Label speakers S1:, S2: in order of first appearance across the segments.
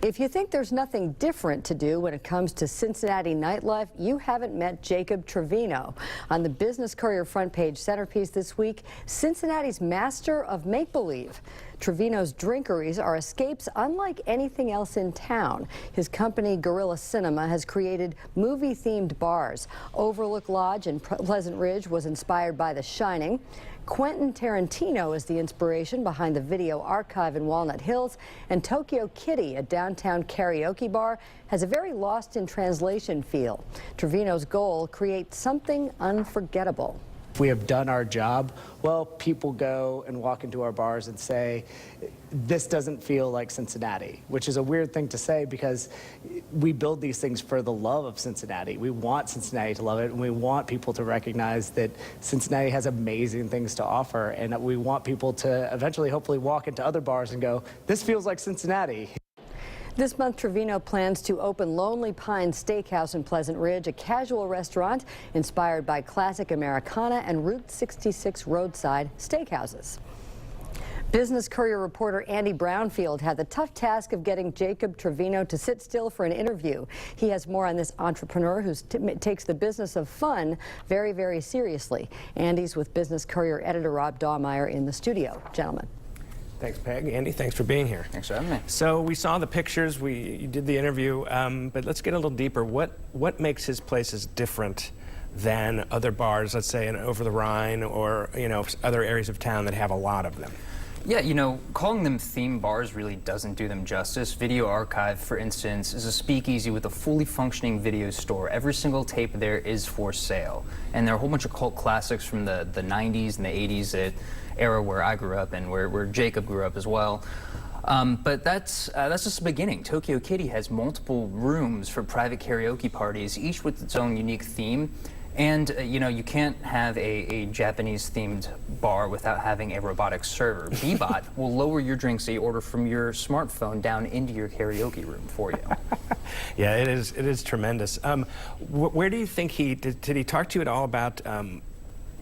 S1: If you think there's nothing different to do when it comes to Cincinnati nightlife, you haven't met Jacob Trevino. On the Business Courier front page centerpiece this week, Cincinnati's master of make-believe. Trevino's drinkeries are escapes unlike anything else in town. His company, Gorilla Cinema, has created movie-themed bars. Overlook Lodge in Pleasant Ridge was inspired by The Shining. Quentin Tarantino is the inspiration behind the Video Archive in Walnut Hills, and Tokyo Kitty, a downtown karaoke bar, has a very lost in translation feel. Trevino's goal: create something unforgettable.
S2: If we have done our job, well, people go and walk into our bars and say, this doesn't feel like Cincinnati, which is a weird thing to say because we build these things for the love of Cincinnati. We want Cincinnati to love it, and we want people to recognize that Cincinnati has amazing things to offer, and we want people to eventually, hopefully, walk into other bars and go, this feels like Cincinnati.
S1: This month, Trevino plans to open Lonely Pine Steakhouse in Pleasant Ridge, a casual restaurant inspired by classic Americana and Route 66 roadside steakhouses. Business Courier reporter Andy Brownfield had the tough task of getting Jacob Trevino to sit still for an interview. He has more on this entrepreneur who takes the business of fun very, very seriously. Andy's with Business Courier editor Rob Dawmeyer in the studio. Gentlemen.
S3: Thanks, Peg. Andy, thanks for being here.
S4: Thanks for having me.
S3: So we saw the pictures, you did the interview, but let's get a little deeper. What makes his places different than other bars, let's say in Over the Rhine or other areas of town that have a lot of them?
S4: Yeah, calling them theme bars really doesn't do them justice. Video Archive, for instance, is a speakeasy with a fully functioning video store. Every single tape there is for sale. And there are a whole bunch of cult classics from the 90s and the 80s, that era where I grew up and where Jacob grew up as well. But that's just the beginning. Tokyo Kitty has multiple rooms for private karaoke parties, each with its own unique theme. And, you can't have a Japanese-themed bar without having a robotic server. Bebot will lower your drinks that you order from your smartphone down into your karaoke room for you.
S3: Yeah, it is tremendous. Where do you think did he talk to you at all about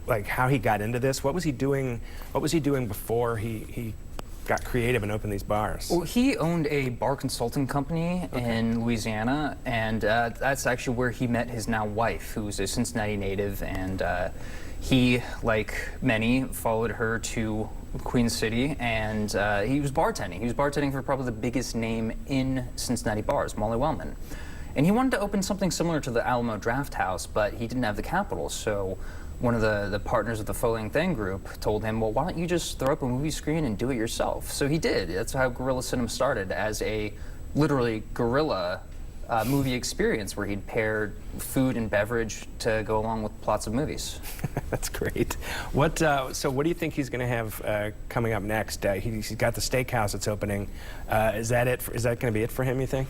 S3: like how he got into this? What was he doing? What was he doing before he got creative and opened these bars?
S4: Well, he owned a bar consulting company in Louisiana, and that's actually where he met his now wife, who's a Cincinnati native, and he, like many, followed her to Queen City, and he was bartending. He was bartending for probably the biggest name in Cincinnati bars, Molly Wellman. And he wanted to open something similar to the Alamo Draft House, but he didn't have the capital, so one of the partners of the Foling Thing group told him, well, why don't you just throw up a movie screen and do it yourself? So he did. That's how Gorilla Cinema started, as a literally guerrilla movie experience where he'd pair food and beverage to go along with plots of movies.
S3: That's great. So what do you think he's going to have coming up next? He's got the steakhouse that's opening. Is that going to be it for him, you think?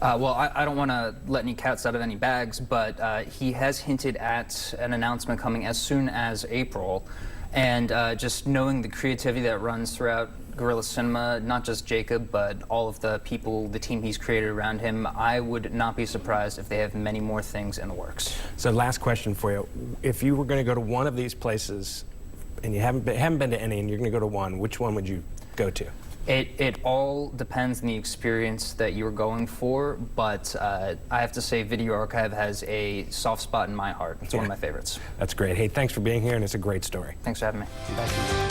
S4: Well, I don't want to let any cats out of any bags, but he has hinted at an announcement coming as soon as April. And just knowing the creativity that runs throughout Gorilla Cinema, not just Jacob, but all of the people, the team he's created around him, I would not be surprised if they have many more things in the works.
S3: So last question for you. If you were going to go to one of these places, and you haven't been to any, and you're going to go to one, which one would you go to?
S4: It all depends on the experience that you're going for, but I have to say Video Archive has a soft spot in my heart. It's one of my favorites.
S3: That's great. Hey, thanks for being here, and it's a great story.
S4: Thanks for having me.
S3: Thank you.